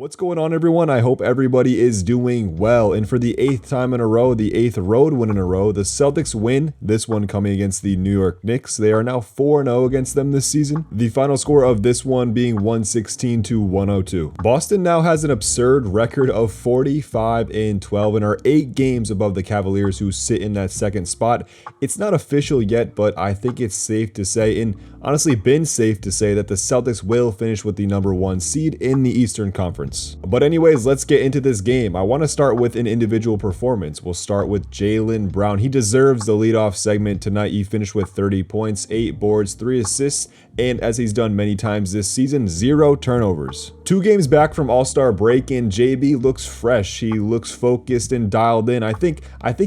What's going on, everyone? I hope everybody is doing well. And for the 8th time in a row, the 8th road win in a row, the Celtics win, this one coming against the New York Knicks. They are now 4-0 against them this season. The final score of this one being 116-102. Boston now has an absurd record of 45-12 and are 8 games above the Cavaliers, who sit in that second spot. It's not official yet, but I think it's safe to say, and honestly been safe to say, that the Celtics will finish with the number 1 seed in the Eastern Conference. But anyways, let's get into this game. I want to start with an individual performance. We'll start with Jaylen Brown. He deserves the leadoff segment tonight. He finished with 30 points, 8 boards, 3 assists, and as he's done many times this season, 0 turnovers. 2 games back from All-Star break, and JB looks fresh. He looks focused and dialed in. I think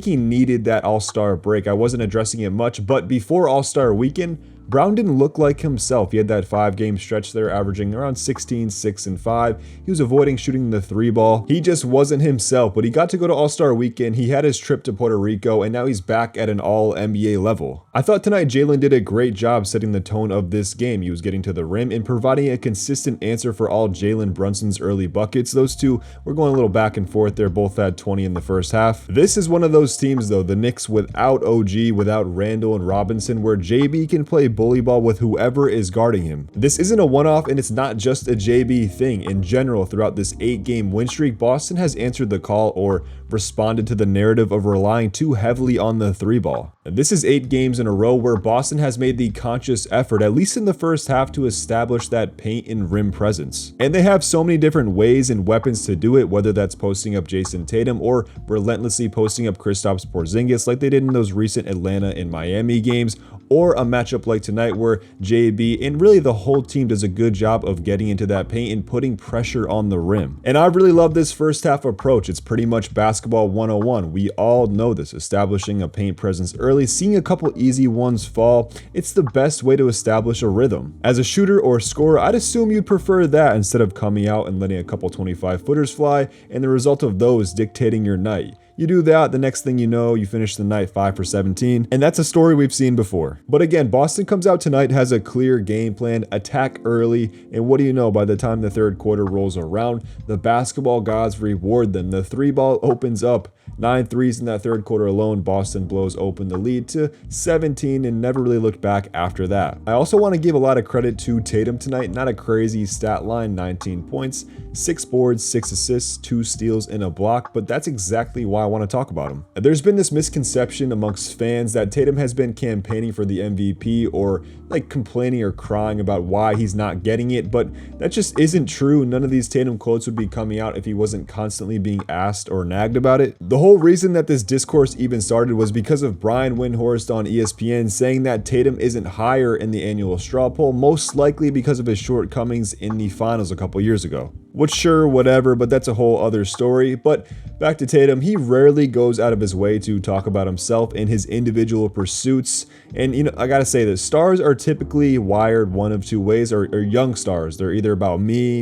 he needed that All-Star break. I wasn't addressing it much, but before All-Star weekend, Brown didn't look like himself. He had that 5-game stretch there, averaging around 16, 6, and 5. He was avoiding shooting the 3 ball. He just wasn't himself, but he got to go to All-Star weekend. He had his trip to Puerto Rico, and now he's back at an All-NBA level. I thought tonight Jaylen did a great job setting the tone of this game. He was getting to the rim and providing a consistent answer for all Jalen Brunson's early buckets. Those two were going a little back and forth. They're both had 20 in the first half. This is one of those teams, though, the Knicks without OG, without Randall and Robinson, where JB can play bully ball with whoever is guarding him. This isn't a one-off, and it's not just a JB thing. In general, throughout this 8-game win streak, Boston has answered the call or responded to the narrative of relying too heavily on the 3 ball. This is 8 games in a row where Boston has made the conscious effort, at least in the first half, to establish that paint and rim presence. And they have so many different ways and weapons to do it, whether that's posting up Jason Tatum or relentlessly posting up Kristaps Porzingis like they did in those recent Atlanta and Miami games, or a matchup like tonight where JB and really the whole team does a good job of getting into that paint and putting pressure on the rim. And I really love this first half approach. It's pretty much basketball 101. We all know this. Establishing a paint presence early, seeing a couple easy ones fall, it's the best way to establish a rhythm. As a shooter or scorer, I'd assume you'd prefer that instead of coming out and letting a couple 25-footers fly and the result of those dictating your night. You do that, the next thing you know, you finish the night 5 for 17, and that's a story we've seen before. But again, Boston comes out tonight, has a clear game plan, attack early, and what do you know, by the time the third quarter rolls around, the basketball gods reward them. The 3 ball opens up, 9 threes in that third quarter alone. Boston blows open the lead to 17 and never really looked back after that. I also want to give a lot of credit to Tatum tonight. Not a crazy stat line, 19 points, 6 boards, 6 assists, 2 steals, and a block, but that's exactly why I want to talk about him. There's been this misconception amongst fans that Tatum has been campaigning for the MVP or like complaining or crying about why he's not getting it, but that just isn't true. None of these Tatum quotes would be coming out if he wasn't constantly being asked or nagged about it. The whole reason that this discourse even started was because of Brian Windhorst on ESPN saying that Tatum isn't higher in the annual straw poll, most likely because of his shortcomings in the finals a couple years ago. Which, sure, whatever, but that's a whole other story. But back to Tatum, he rarely goes out of his way to talk about himself and his individual pursuits. And, you know, I gotta say this, stars are typically wired one of 2 ways, or young stars. They're either about me,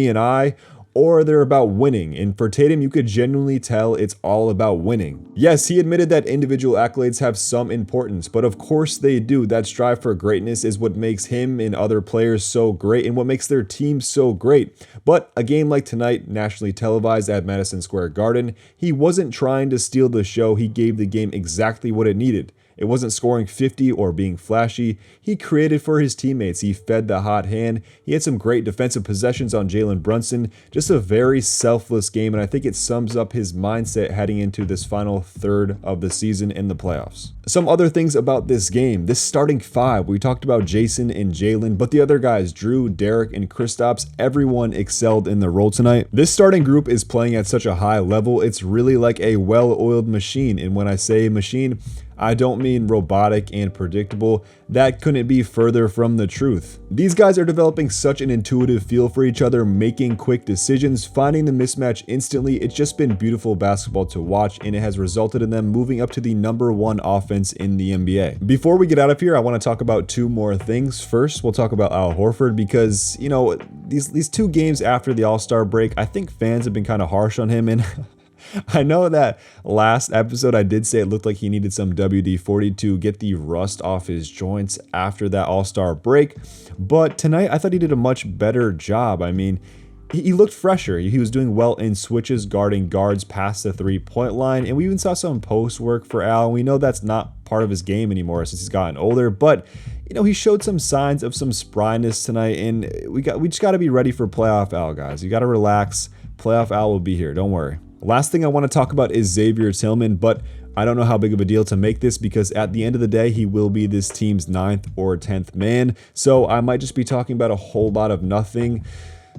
and I, or they're about winning. And for Tatum, you could genuinely tell it's all about winning. Yes, he admitted that individual accolades have some importance, but of course they do. That strive for greatness is what makes him and other players so great and what makes their team so great. But a game like tonight, nationally televised at Madison Square Garden, he wasn't trying to steal the show. He gave the game exactly what it needed. It wasn't scoring 50 or being flashy. He created for his teammates. He fed the hot hand. He had some great defensive possessions on Jalen Brunson. Just a very selfless game, and I think it sums up his mindset heading into this final third of the season in the playoffs. Some other things about this game. This starting 5, we talked about Jason and Jalen, but the other guys, Drew, Derek, and Kristaps, everyone excelled in their role tonight. This starting group is playing at such a high level. It's really like a well-oiled machine, and when I say machine, I don't mean robotic and predictable. That couldn't be further from the truth. These guys are developing such an intuitive feel for each other, making quick decisions, finding the mismatch instantly. It's just been beautiful basketball to watch, and it has resulted in them moving up to the number 1 offense in the NBA. Before we get out of here, I want to talk about 2 more things. First, we'll talk about Al Horford because, you know, these 2 games after the All-Star break, I think fans have been kind of harsh on him, and I know that last episode I did say it looked like he needed some WD-40 to get the rust off his joints after that All-Star break, but tonight I thought he did a much better job. I mean, he looked fresher. He was doing well in switches, guarding guards past the three-point line, and we even saw some post work for Al. And we know that's not part of his game anymore since he's gotten older, but he showed some signs of some spryness tonight, and we just got to be ready for playoff Al, guys. You got to relax. Playoff Al will be here. Don't worry. Last thing I want to talk about is Xavier Tillman, but I don't know how big of a deal to make this because at the end of the day, he will be this team's 9th or 10th man. So I might just be talking about a whole lot of nothing.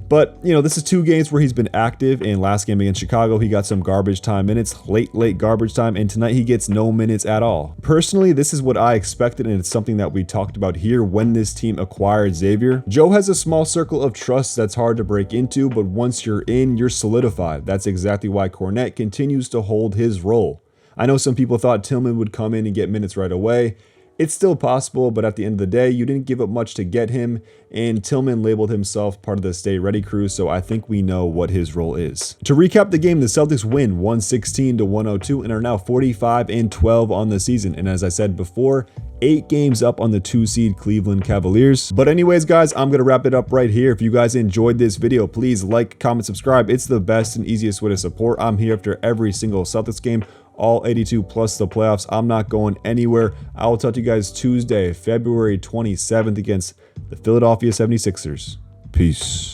But, this is 2 games where he's been active. In last game against Chicago, he got some garbage time minutes, late garbage time, and tonight he gets no minutes at all. Personally, this is what I expected, and it's something that we talked about here when this team acquired Xavier. Joe has a small circle of trust that's hard to break into, but once you're in, you're solidified. That's exactly why Kornet continues to hold his role. I know some people thought Tillman would come in and get minutes right away. It's still possible, but at the end of the day, you didn't give up much to get him, and Tillman labeled himself part of the Stay Ready crew, so I think we know what his role is. To recap the game, the Celtics win 116-102 and are now 45-12 on the season, and as I said before, 8 games up on the 2-seed Cleveland Cavaliers. But anyways, guys, I'm going to wrap it up right here. If you guys enjoyed this video, please like, comment, subscribe. It's the best and easiest way to support. I'm here after every single Celtics game, all 82 plus the playoffs. I'm not going anywhere. I will talk to you guys Tuesday, February 27th against the Philadelphia 76ers. Peace.